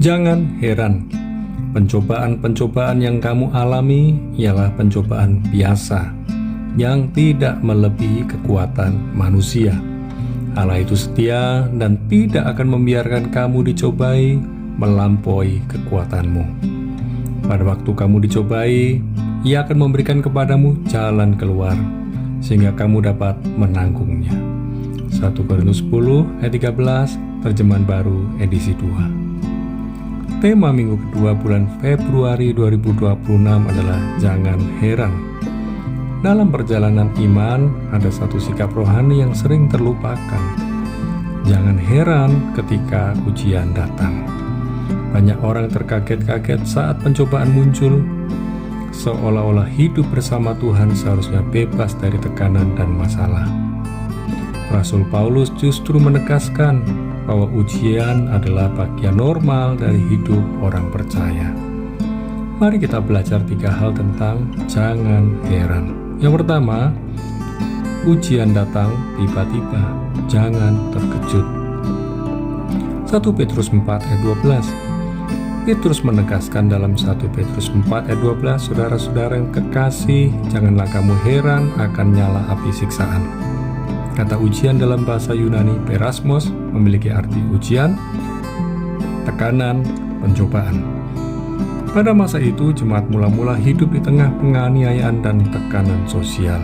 Jangan heran, pencobaan-pencobaan yang kamu alami ialah pencobaan biasa yang tidak melebihi kekuatan manusia. Allah itu setia dan tidak akan membiarkan kamu dicobai melampaui kekuatanmu. Pada waktu kamu dicobai, Ia akan memberikan kepadamu jalan keluar sehingga kamu dapat menanggungnya. 1 Korintus 10 ayat 13, terjemahan baru edisi 2. Tema minggu kedua bulan Februari 2026 adalah jangan heran. Dalam perjalanan iman, ada satu sikap rohani yang sering terlupakan. Jangan heran ketika ujian datang. Banyak orang terkaget-kaget saat pencobaan muncul, seolah-olah hidup bersama Tuhan seharusnya bebas dari tekanan dan masalah. Rasul Paulus justru menegaskan bahwa ujian adalah bagian normal dari hidup orang percaya. Mari kita belajar 3 hal tentang jangan heran. Yang pertama, ujian datang tiba-tiba, jangan terkejut. 1 Petrus 4 ayat 12. Petrus menegaskan dalam 1 Petrus 4 ayat 12, saudara-saudara yang kekasih, janganlah kamu heran akan nyala api siksaan. Kata ujian dalam bahasa Yunani perasmos memiliki arti ujian, tekanan, pencobaan. Pada masa itu, jemaat mula-mula hidup di tengah penganiayaan dan tekanan sosial.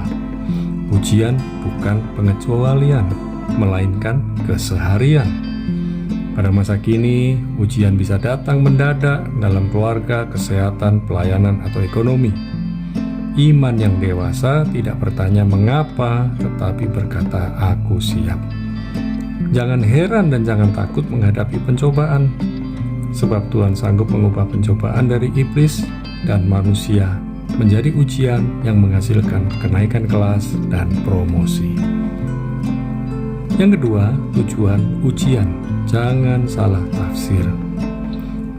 Ujian bukan pengecualian, melainkan keseharian. Pada masa kini, ujian bisa datang mendadak dalam keluarga, kesehatan, pelayanan, atau ekonomi. Iman yang dewasa tidak bertanya mengapa, tetapi berkata, "Aku siap." Jangan heran dan jangan takut menghadapi pencobaan, sebab Tuhan sanggup mengubah pencobaan dari iblis dan manusia menjadi ujian yang menghasilkan kenaikan kelas dan promosi. Yang kedua, tujuan ujian. Jangan salah tafsir.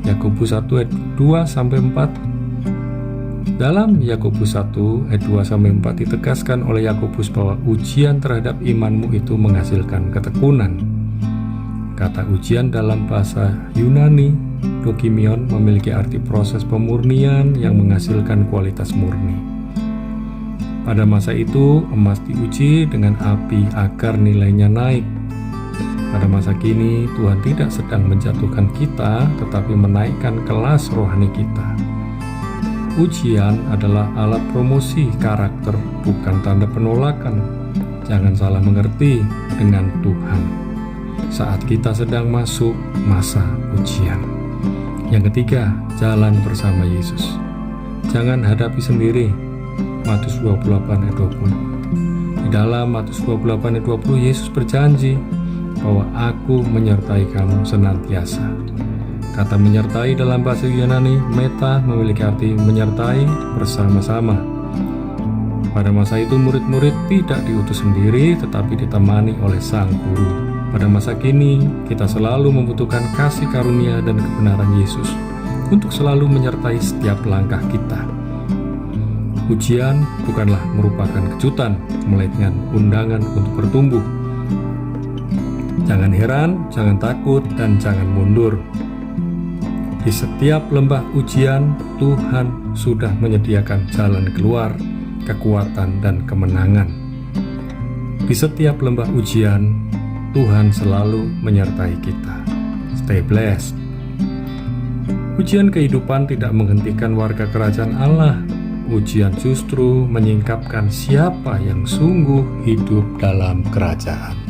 Yakobus 1 ayat 2-4. Dalam Yakobus 1 ayat 2-4 ditegaskan oleh Yakobus bahwa ujian terhadap imanmu itu menghasilkan ketekunan. Kata ujian dalam bahasa Yunani, dokimion, memiliki arti proses pemurnian yang menghasilkan kualitas murni. Pada masa itu, emas diuji dengan api agar nilainya naik. Pada masa kini, Tuhan tidak sedang menjatuhkan kita, tetapi menaikkan kelas rohani kita. Ujian adalah alat promosi karakter, bukan tanda penolakan. Jangan salah mengerti dengan Tuhan saat kita sedang masuk masa ujian. Yang ketiga, jalan bersama Yesus. Jangan hadapi sendiri. Matius 28 ayat 20. Di dalam Matius 28 ayat 20, Yesus berjanji bahwa aku menyertai kamu senantiasa. Kata menyertai dalam bahasa Yunani, meta, memiliki arti menyertai bersama-sama. Pada masa itu murid-murid tidak diutus sendiri, tetapi ditemani oleh Sang Guru. Pada masa kini, kita selalu membutuhkan kasih karunia dan kebenaran Yesus untuk selalu menyertai setiap langkah kita. Ujian bukanlah merupakan kejutan, melainkan undangan untuk bertumbuh. Jangan heran, jangan takut, dan jangan mundur. Di setiap lembah ujian, Tuhan sudah menyediakan jalan keluar, kekuatan, dan kemenangan. Di setiap lembah ujian, Tuhan selalu menyertai kita. Stay blessed. Ujian kehidupan tidak menghentikan warga kerajaan Allah. Ujian justru menyingkapkan siapa yang sungguh hidup dalam kerajaan.